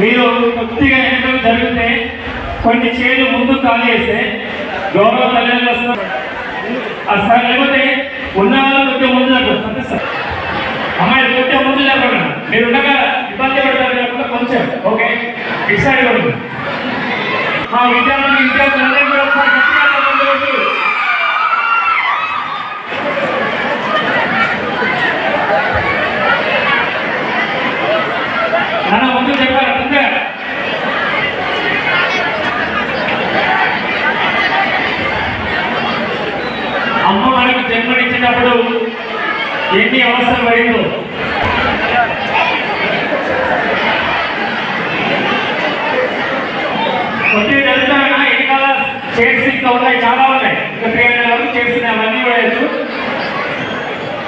మీరు కొద్దిగా ఎన్నికలు జరిగితే కొన్ని చేతులు ముందు ఖాళీ చేస్తే గౌరవ తల్లిదండ్రులు వస్తారు సార్, లేకపోతే ఉన్న వాళ్ళు కొద్దిగా ముందు జరగదు సార్. అమ్మాయిలు కొద్దిగా ముందు జరగదు, మీరు ఉండగా ఇబ్బంది పడతారు కాకుండా కొంచెం ఓకే డిసైడ్ పడుతుంది. మా విద్యార్థులందరూ కూడా ఒకసారి గట్టిగా ముందు మన ముందు చెప్పాలి. అమ్మ మనకు జన్మనిచ్చినప్పుడు ఎన్ని అవసరం పడిందో కొద్దిగా జరుగుతాయన్నా ఎన్నికల చైర్స్ ఇంకా ఉన్నాయి, చాలా ఉన్నాయి. ఇంకా 300 వరకు చైర్స్ అవన్నీ కూడా వేయచ్చు.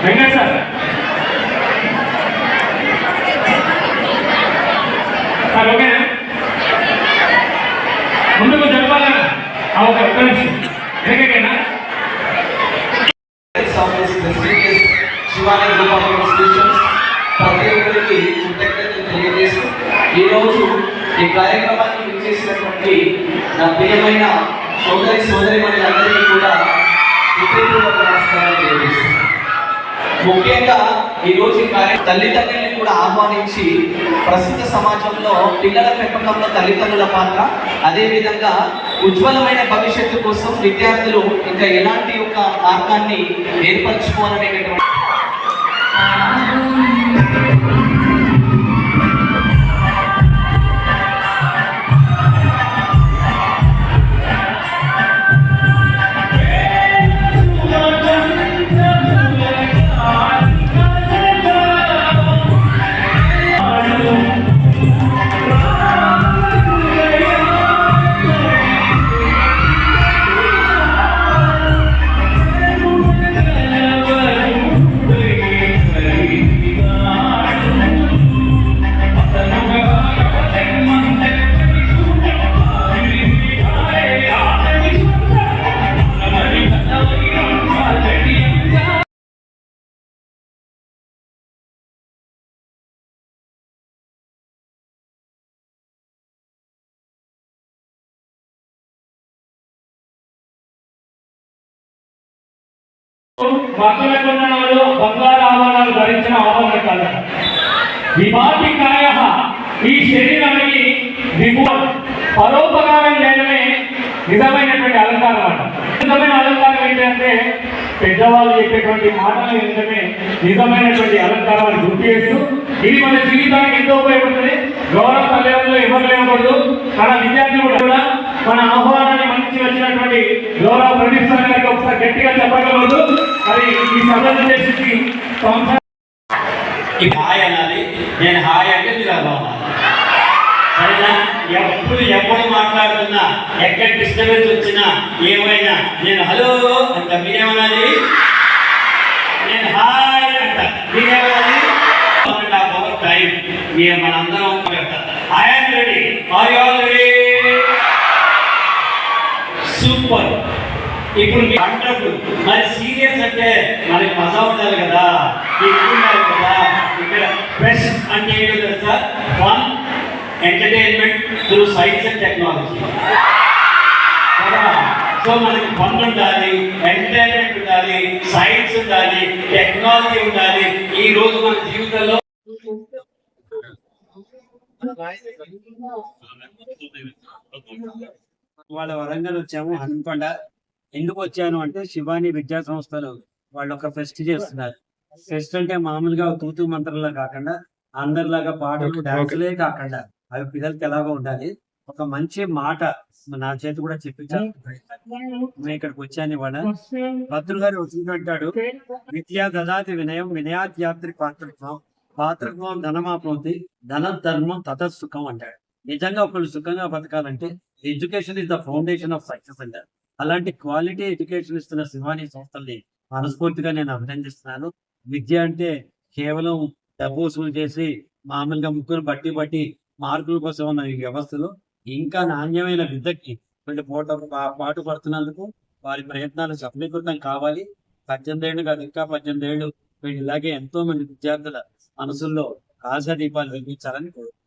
వెంకట సార్ సార్ ఓకేనా? ముందుకు జరపాలన్నా ఒక నిమిషం ఎందుకేనా శివాని గ్రూప్ ఆఫ్ ఇన్స్టిట్యూషన్స్ ప్రతి ఒక్కరికి కృతజ్ఞతలు తెలియజేస్తూ ఈరోజు ఈ కార్యక్రమాన్ని విచ్చేసినటువంటి నా ప్రియమైన సోదరిమణులందరికీ కూడా హృదయపూర్వక నమస్కారాలు తెలియజేస్తున్నాను. ముఖ్యంగా ఈరోజు ఈ తల్లిదండ్రుల్ని కూడా ఆహ్వానించి ప్రస్తుత సమాజంలో పిల్లల పెంపకంలో తల్లిదండ్రుల పాత్ర, అదేవిధంగా ఉజ్వలమైన భవిష్యత్తు కోసం విద్యార్థులు ఇంకా ఎలాంటి ఒక మార్గాన్ని ఏర్పరచుకోవాలనేటటువంటి భక్తులకున్నాడు బంగారు ఆభరణాలు ధరించిన ఆభరణ కాల విభాతికాయ ఈ శరీరానికి పరోపకారం చేయడమే నిజమైనటువంటి అలంకారం అన్నమాట. నిజమైన అలంకారం ఏంటంటే పెద్దవాళ్ళు చెప్పేటువంటి మాటలు వినడమే నిజమైనటువంటి అలంకారాన్ని గుర్తు చేస్తూ ఇది మన జీవితానికి ఎంతో ఉపయోగపడుతుంది. గౌరవ తల్లిదండ్రులు ఎవరు లేకూడదు, మన విద్యార్థులు కూడా మన ఆహ్వానాన్ని మంచి వచ్చినటువంటి గౌరవ ప్రదీప్ సార్ గారికి ఒకసారి గట్టిగా చెప్పగలదు. అది ఈ సభను చేసి హాయ్ అనాలి, నేను హాయ్ అంటే మీరు అలా సరేనా? ఎప్పుడు మాట్లాడుతున్నా, ఎక్కడ డిస్టర్బెన్స్ వచ్చినా ఏమైనా నేను హలో అంట, మీరేమనాలి? నేను హాయ్ అంట, మీరేమనాలి? టైం మనందరం I am ready, are you all ready? Super. ఇప్పుడు వండర్ఫుల్. మరి సీరియస్ అంటే మనకి మజా ఉండాలి కదా, ఉండాలి కదా. ఇక్కడ ఫ్రెష్ అంటే ఏంటో తెలుసా? Fun entertainment through science and technology కదా. సో మనకి ఫన్ ఉండాలి, ఎంటర్టైన్మెంట్ ఉండాలి, సైన్స్ ఉండాలి, టెక్నాలజీ ఉండాలి. ఈ రోజు మన జీవితంలో వాళ్ళ వరంగల్ వచ్చాము, హనుమకొండ. ఎందుకు వచ్చాను అంటే శివాని విద్యా సంస్థలు వాళ్ళు ఒక ఫెస్ట్ చేస్తున్నారు. ఫెస్ట్ అంటే మామూలుగా తూతు మంత్రంలా కాకుండా అందరిలాగా పాటలు డాన్సులే కాకుండా అవి పిల్లలకి ఎలాగో ఉండాలి. ఒక మంచి మాట నా చేతి కూడా చెప్పించాను. నేను ఇక్కడికి వచ్చాను ఇవాళ. భద్రులు గారు వచ్చినట్టాడు, విద్యా దదాతి వినయం వినయాత్యాత్రి పాత్రత్వం పాత్రత్వం ధనమాప్నోతి ధన ధర్మం తతసుఖం అంటాడు. నిజంగా ఒకళ్ళు సుఖంగా బతకాలంటే education is the foundation of success అంటారు. అలాంటి క్వాలిటీ ఎడ్యుకేషన్ ఇస్తున్న శివాని సంస్థల్ని మనస్ఫూర్తిగా నేను అభినందిస్తున్నాను. విద్య అంటే కేవలం డబ్బు వసూలు చేసి మామూలుగా ముగ్గురు బట్టి మార్కుల కోసం ఉన్న ఈ వ్యవస్థలో ఇంకా నాణ్యమైన విద్యకి వీళ్ళు పాటు పడుతున్నందుకు వారి ప్రయత్నాలు సఫలీకృతం కావాలి. 18 ఏళ్ళు కాదు, ఇంకా 18 ఏళ్ళు వీళ్ళు ఇలాగే ఎంతో మంది విద్యార్థుల మనసుల్లో ఆశా దీపాలు వెలిగించాలని కోరుకుంటున్నాను.